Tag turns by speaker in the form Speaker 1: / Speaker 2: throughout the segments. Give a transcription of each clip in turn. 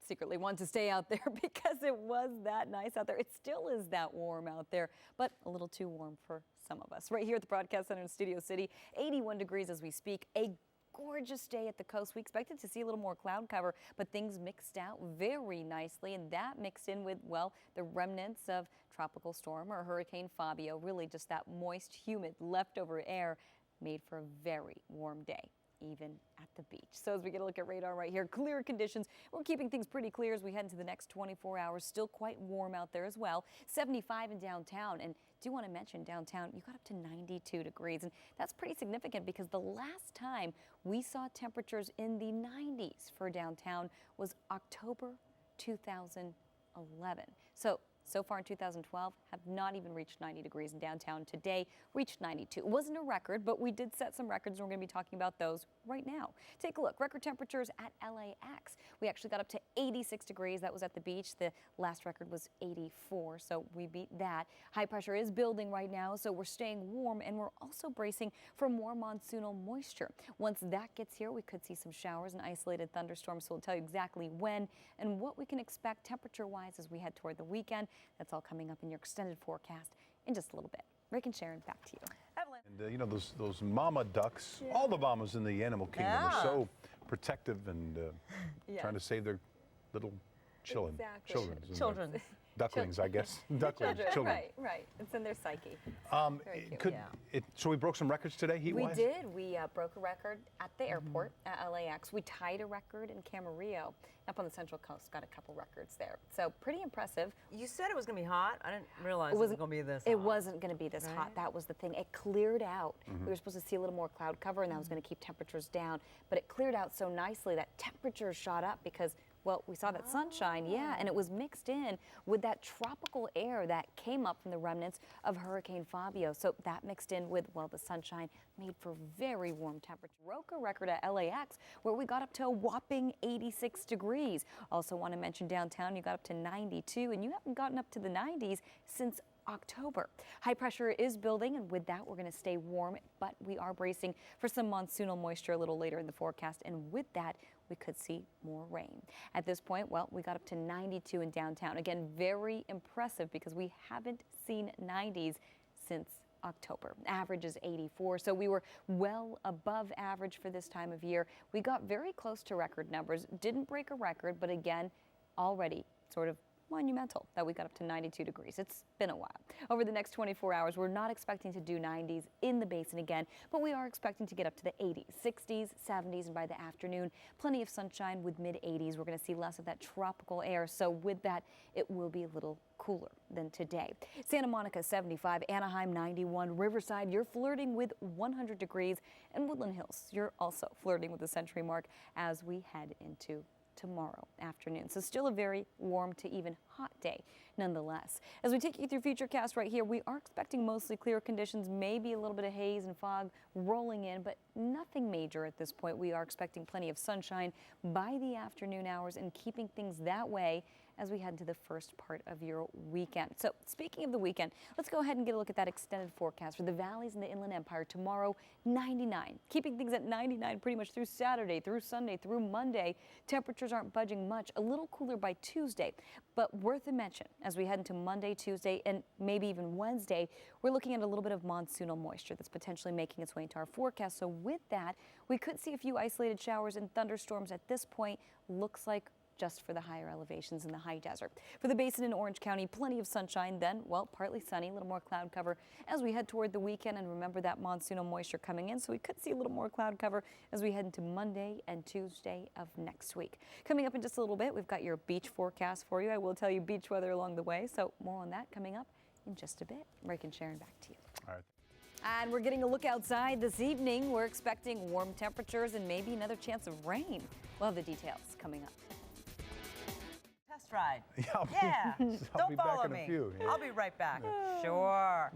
Speaker 1: secretly want to stay out there because it was that nice out there. It still is that warm out there, but a little too warm for some of us. Right here at the Broadcast Center in Studio City, 81 degrees as we speak. A gorgeous day at the coast. We expected to see a little more cloud cover, but things mixed out very nicely, and that mixed in with, well, the remnants of Tropical Storm or Hurricane Fabio. Really just that moist, humid, leftover air made for a very warm day, even at the beach. So as we get a look at radar right here, clear conditions. We're keeping things pretty clear as we head into the next 24 hours. Still quite warm out there as well. 75 in downtown. And do want to mention downtown, you got up to 92 degrees. And that's pretty significant because the last time we saw temperatures in the 90s for downtown was October 2011. So far in 2012, have not even reached 90 degrees in downtown. Today, reached 92. It wasn't a record, but we did set some records, and we're going to be talking about those right now. Take a look. Record temperatures at LAX. We actually got up to 86 degrees. That was at the beach. The last record was 84, so we beat that. High pressure is building right now, so we're staying warm, and we're also bracing for more monsoonal moisture. Once that gets here, we could see some showers and isolated thunderstorms, so we'll tell you exactly when and what we can expect temperature-wise as we head toward the weekend. That's all coming up in your extended forecast in just a little bit. Rick and Sharon, back to you.
Speaker 2: Evelyn.
Speaker 3: And you know, those mama ducks, all the mamas in the animal kingdom are so protective and trying to save their little children.
Speaker 2: Children.
Speaker 3: Ducklings, I guess. Ducklings, children.
Speaker 1: Right. It's in their psyche.
Speaker 3: So we broke some records today, heat-wise?
Speaker 1: We did. We broke a record at the airport at LAX. We tied a record in Camarillo. Up on the Central Coast, got a couple records there. So pretty impressive.
Speaker 2: You said it was going to be hot. I didn't realize it was going to be this hot.
Speaker 1: It wasn't going to be this hot. That was the thing. It cleared out. We were supposed to see a little more cloud cover, and that was going to keep temperatures down. But it cleared out so nicely that temperatures shot up because, well, we saw that sunshine, and it was mixed in with that tropical air that came up from the remnants of Hurricane Fabio. So that mixed in with, well, the sunshine made for very warm temperatures. Broke a record at LAX where we got up to a whopping 86 degrees. Also want to mention downtown, you got up to 92, and you haven't gotten up to the 90s since October. High pressure is building, and with that, we're going to stay warm, but we are bracing for some monsoonal moisture a little later in the forecast, and with that, we could see more rain. At this point, well, we got up to 92 in downtown. Again, very impressive because we haven't seen 90s since October. Average is 84, so we were well above average for this time of year. We got very close to record numbers. Didn't break a record, but again, already sort of monumental that we got up to 92 degrees. It's been a while. Over the next 24 hours, we're not expecting to do 90s in the basin again, but we are expecting to get up to the 80s, 60s, 70s, and by the afternoon, plenty of sunshine with mid-80s. We're going to see less of that tropical air, so with that, it will be a little cooler than today. Santa Monica 75, Anaheim 91, Riverside, you're flirting with 100 degrees, and Woodland Hills, you're also flirting with the century mark as we head into tomorrow afternoon. So still a very warm to even hot day nonetheless. As we take you through Futurecast right here, we are expecting mostly clear conditions, maybe a little bit of haze and fog rolling in, but nothing major at this point. We are expecting plenty of sunshine by the afternoon hours and keeping things that way as we head into the first part of your weekend. So speaking of the weekend, let's go ahead and get a look at that extended forecast for the valleys in the Inland Empire. Tomorrow, 99. Keeping things at 99 pretty much through Saturday, through Sunday, through Monday. Temperatures aren't budging much. A little cooler by Tuesday, but worth a mention as we head into Monday, Tuesday, and maybe even Wednesday, we're looking at a little bit of monsoonal moisture that's potentially making its way into our forecast. So with that, we could see a few isolated showers and thunderstorms at this point. Looks like just for the higher elevations in the high desert. For the basin in Orange County, plenty of sunshine, then, well, partly sunny, a little more cloud cover as we head toward the weekend. And remember that monsoonal moisture coming in, so we could see a little more cloud cover as we head into Monday and Tuesday of next week. Coming up in just a little bit, we've got your beach forecast for you. I will tell you beach weather along the way, so more on that coming up in just a bit. Rick and Sharon, back to you.
Speaker 3: All right.
Speaker 1: And we're getting a look outside this evening. We're expecting warm temperatures and maybe another chance of rain. We'll have the details coming up.
Speaker 2: Test ride.
Speaker 3: Yeah.
Speaker 2: Don't follow me. I'll be right back. Sure.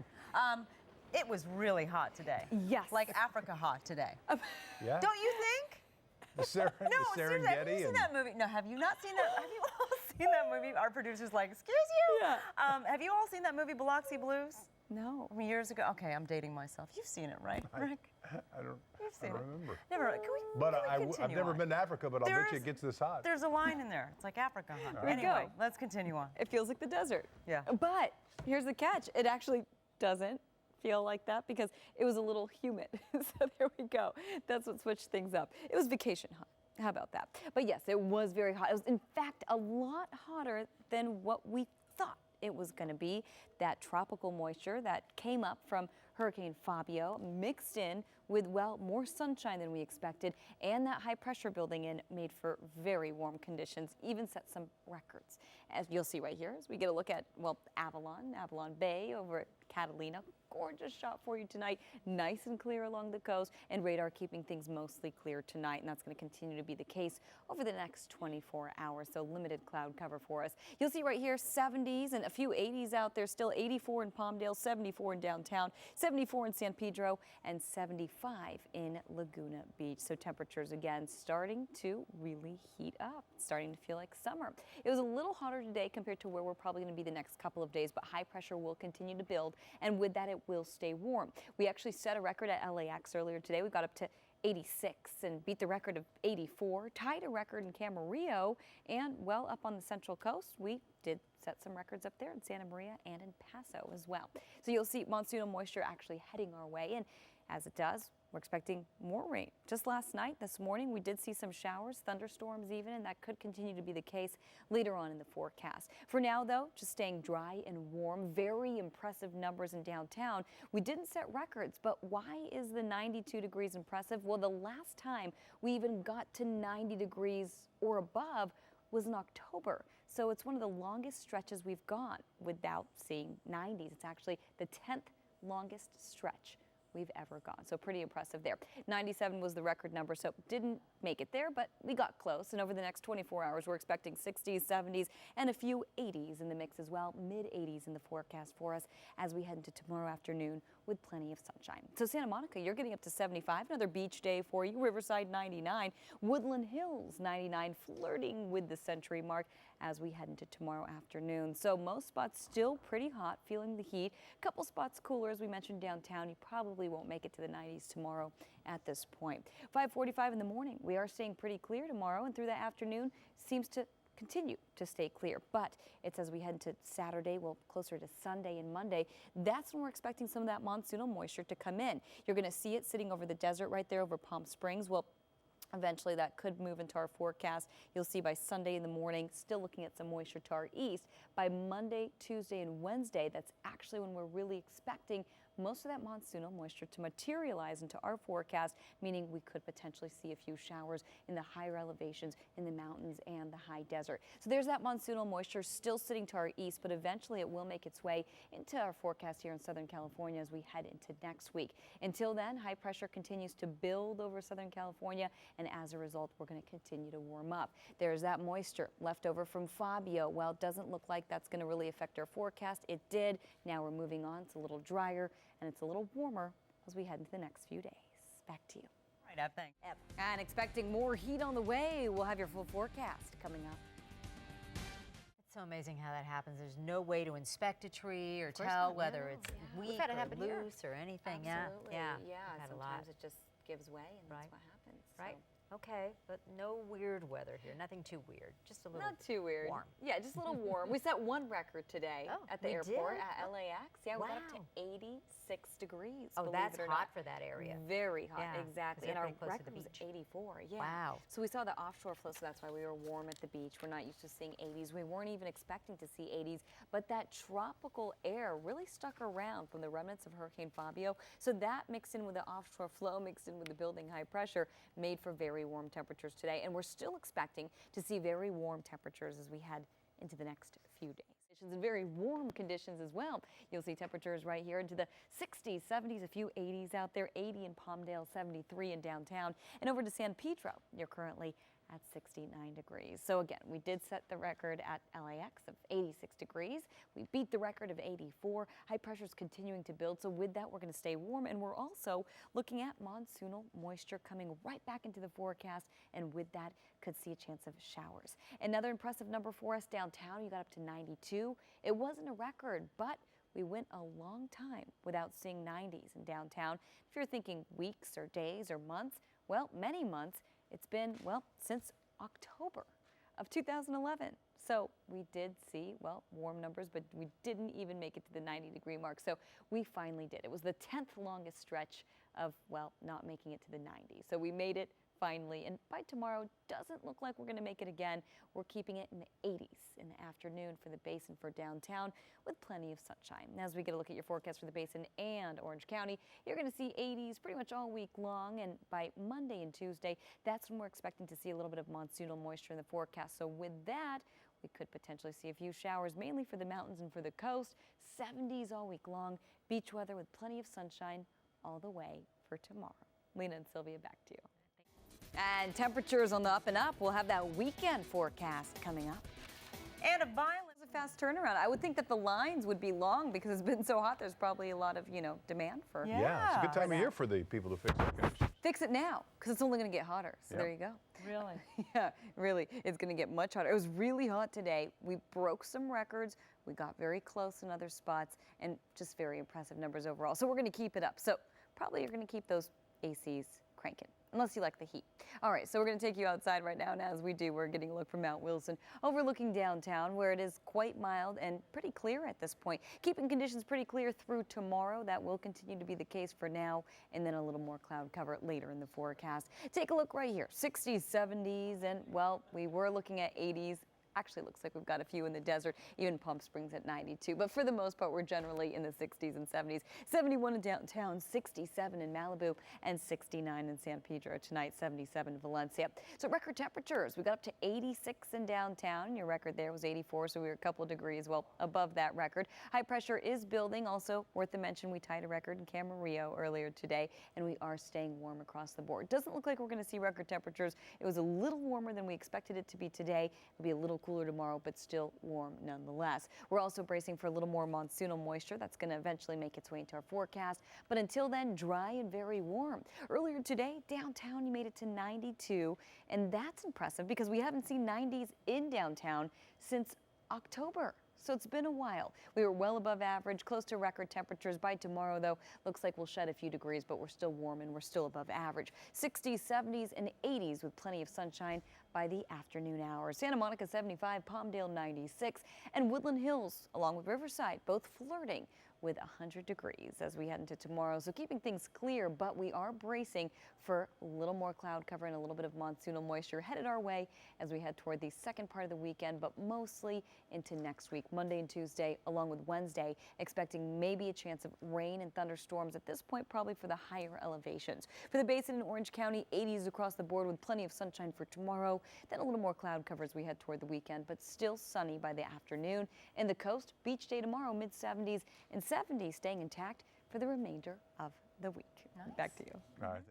Speaker 2: It was really hot today.
Speaker 1: Yes.
Speaker 2: Like Africa hot today.
Speaker 3: Yeah.
Speaker 2: Don't you think?
Speaker 3: The Serengeti.
Speaker 2: Have you seen that movie? No, have you not seen that? Have you all seen that movie? Our producer's like, excuse you?
Speaker 1: Yeah.
Speaker 2: Have you all seen that movie, Biloxi Blues?
Speaker 1: No.
Speaker 2: I mean, years ago. Okay, I'm dating myself. You've seen it, right, Rick?
Speaker 3: I don't remember.
Speaker 2: Never. Can we?
Speaker 3: But
Speaker 2: can we
Speaker 3: I've
Speaker 2: continue
Speaker 3: never
Speaker 2: on?
Speaker 3: been to Africa, but I'll bet you it gets this hot.
Speaker 2: There's a line in there. It's like Africa, huh?
Speaker 1: There you
Speaker 2: Anyway,
Speaker 1: go.
Speaker 2: let's continue on.
Speaker 1: It feels like the desert.
Speaker 2: Yeah.
Speaker 1: But here's the catch. It actually doesn't feel like that because it was a little humid. So there we go. That's what switched things up. It was vacation hot. How about that? But yes, it was very hot. It was, in fact, a lot hotter than what we thought it was going to be. That tropical moisture that came up from Hurricane Fabio mixed in with, well, more sunshine than we expected, and that high pressure building in made for very warm conditions, even set some records. As you'll see right here, as we get a look at, well, Avalon Bay over at Catalina. Gorgeous shot for you tonight. Nice and clear along the coast, and radar keeping things mostly clear tonight, and that's going to continue to be the case over the next 24 hours, so limited cloud cover for us. You'll see right here 70s and a few 80s out there still. 84 in Palmdale, 74 in downtown, 74 in San Pedro, and 75 in Laguna Beach. So temperatures again starting to really heat up, starting to feel like summer. It was a little hotter today compared to where we're probably going to be the next couple of days, but high pressure will continue to build, and with that it will stay warm. We actually set a record at LAX earlier today. We got up to 86 and beat the record of 84, tied a record in Camarillo, and well up on the Central Coast we did set some records up there in Santa Maria and in Paso as well. So you'll see monsoonal moisture actually heading our way, and as it does, we're expecting more rain. Just last night, this morning, we did see some showers, thunderstorms even, and that could continue to be the case later on in the forecast. For now, though, just staying dry and warm. Very impressive numbers in downtown. We didn't set records, but why is the 92 degrees impressive? Well, the last time we even got to 90 degrees or above was in October. So it's one of the longest stretches we've gone without seeing 90s. It's actually the 10th longest stretch we've ever gone. So pretty impressive there. 97 was the record number, so didn't make it there, but we got close. And over the next 24 hours, we're expecting 60s, 70s, and a few 80s in the mix as well. Mid 80s in the forecast for us as we head into tomorrow afternoon with plenty of sunshine. So Santa Monica, you're getting up to 75. Another beach day for you. Riverside 99. Woodland Hills 99, flirting with the century mark as we head into tomorrow afternoon. So most spots still pretty hot, feeling the heat. A couple spots cooler, as we mentioned downtown. You probably won't make it to the 90s tomorrow at this point. 5:45 in the morning. We are staying pretty clear tomorrow, and through the afternoon seems to continue to stay clear. But it's as we head into Saturday, well, closer to Sunday and Monday, that's when we're expecting some of that monsoonal moisture to come in. You're going to see it sitting over the desert right there over Palm Springs. Well, eventually that could move into our forecast. You'll see by Sunday in the morning, still looking at some moisture to our east. By Monday, Tuesday, and Wednesday, that's actually when we're really expecting most of that monsoonal moisture to materialize into our forecast, meaning we could potentially see a few showers in the higher elevations in the mountains and the high desert. So there's that monsoonal moisture still sitting to our east, but eventually it will make its way into our forecast here in Southern California as we head into next week. Until then, high pressure continues to build over Southern California, and as a result, we're going to continue to warm up. There's that moisture left over from Fabio. Well, it doesn't look like that's going to really affect our forecast. It did. Now we're moving on. It's a little drier, and it's a little warmer as we head into the next few days. Back to you.
Speaker 2: Right, Ab, thanks.
Speaker 1: And expecting more heat on the way. We'll have your full forecast coming up.
Speaker 4: It's so amazing how that happens. There's no way to inspect a tree or tell whether it's weak or loose or anything.
Speaker 1: Absolutely.
Speaker 4: Yeah.
Speaker 1: Yeah.
Speaker 4: Had a
Speaker 1: Sometimes
Speaker 4: lot.
Speaker 1: it just gives way, and that's what happens.
Speaker 4: Right.
Speaker 1: So.
Speaker 4: Okay, but no weird weather here. Nothing too weird. Just a little
Speaker 1: Not too weird.
Speaker 4: warm.
Speaker 1: Yeah, just a little warm. We set one record today
Speaker 4: Oh,
Speaker 1: at the
Speaker 4: we
Speaker 1: airport
Speaker 4: did?
Speaker 1: at LAX. Yeah, we got up
Speaker 4: Wow.
Speaker 1: to 86 degrees.
Speaker 4: Oh,
Speaker 1: believe
Speaker 4: that's
Speaker 1: it or
Speaker 4: hot
Speaker 1: not.
Speaker 4: for that area.
Speaker 1: Very hot,
Speaker 4: Yeah, 'cause
Speaker 1: exactly.
Speaker 4: they're
Speaker 1: And our
Speaker 4: pretty close to the
Speaker 1: record was
Speaker 4: beach.
Speaker 1: 84. Yeah.
Speaker 4: Wow.
Speaker 1: So we saw the offshore flow, so that's why we were warm at the beach. We're not used to seeing 80s. We weren't even expecting to see 80s, but that tropical air really stuck around from the remnants of Hurricane Fabio. So that mixed in with the offshore flow, mixed in with the building high pressure, made for very warm temperatures today. And we're still expecting to see very warm temperatures as we head into the next few days. And very warm conditions as well. You'll see temperatures right here into the 60s, 70s, a few 80s out there, 80 in Palmdale, 73 in downtown. And over to San Pedro, you're currently at 69 degrees. So again, we did set the record at LAX of 86 degrees. We beat the record of 84. High pressure is continuing to build. So with that, we're going to stay warm. And we're also looking at monsoonal moisture coming right back into the forecast. And with that, could see a chance of showers. Another impressive number for us downtown. You got up to 92. It wasn't a record, but we went a long time without seeing 90s in downtown. If you're thinking weeks or days or months, well, many months, it's been, well, since October of 2011. So we did see, well, warm numbers, but we didn't even make it to the 90-degree mark. So we finally did. It was the 10th longest stretch of, well, not making it to the 90s. So we made it finally, and by tomorrow, doesn't look like we're going to make it again. We're keeping it in the 80s in the afternoon for the Basin, for downtown, with plenty of sunshine. As we get a look at your forecast for the Basin and Orange County, you're going to see 80s pretty much all week long, and by Monday and Tuesday, that's when we're expecting to see a little bit of monsoonal moisture in the forecast. So with that, we could potentially see a few showers, mainly for the mountains and for the coast. 70s all week long, beach weather with plenty of sunshine all the way for tomorrow. Lena and Sylvia, back to you. And temperatures on the up and up. We'll have that weekend forecast coming up.
Speaker 2: And a violent
Speaker 1: Fast turnaround. I would think that the lines would be long because it's been so hot. There's probably a lot of, demand for.
Speaker 3: Yeah, it's a good time of year for the people to fix their cars.
Speaker 1: Fix it now because it's only going to get hotter. So there you go.
Speaker 2: Really?
Speaker 1: Yeah, really. It's going to get much hotter. It was really hot today. We broke some records. We got very close in other spots and just very impressive numbers overall. So we're going to keep it up. So probably you're going to keep those ACs cranking, unless you like the heat. All right, so we're going to take you outside right now, and as we do, we're getting a look from Mount Wilson, overlooking downtown, where it is quite mild and pretty clear at this point. Keeping conditions pretty clear through tomorrow. That will continue to be the case for now, and then a little more cloud cover later in the forecast. Take a look right here, 60s, 70s, and, well, we were looking at 80s. Actually, looks like we've got a few in the desert, even Palm Springs at 92. But for the most part, we're generally in the 60s and 70s. 71 in downtown, 67 in Malibu, and 69 in San Pedro tonight, 77 in Valencia. So record temperatures, we got up to 86 in downtown. Your record there was 84, so we were a couple of degrees, well, above that record. High pressure is building. Also, worth the mention, we tied a record in Camarillo earlier today, and we are staying warm across the board. Doesn't look like we're going to see record temperatures. It was a little warmer than we expected it to be today. It'll be a little cooler tomorrow, but still warm nonetheless. We're also bracing for a little more monsoonal moisture that's going to eventually make its way into our forecast. But until then, dry and very warm. Earlier today, downtown, you made it to 92, and that's impressive because we haven't seen 90s in downtown since October. So it's been a while. We were well above average, close to record temperatures. By tomorrow, though, looks like we'll shed a few degrees, but we're still warm and we're still above average. 60s, 70s, and 80s with plenty of sunshine by the afternoon hours. Santa Monica 75, Palmdale 96, and Woodland Hills, along with Riverside, both flirting with 100 degrees as we head into tomorrow. So keeping things clear, but we are bracing for a little more cloud cover and a little bit of monsoonal moisture headed our way as we head toward the second part of the weekend, but mostly into next week, Monday and Tuesday, along with Wednesday, expecting maybe a chance of rain and thunderstorms at this point, probably for the higher elevations. For the Basin in Orange County, 80s across the board with plenty of sunshine for tomorrow, then a little more cloud cover as we head toward the weekend, but still sunny by the afternoon. In the coast, beach day tomorrow, mid-70s and 70s staying intact for the remainder of the week. Nice. Back to you.
Speaker 3: All right.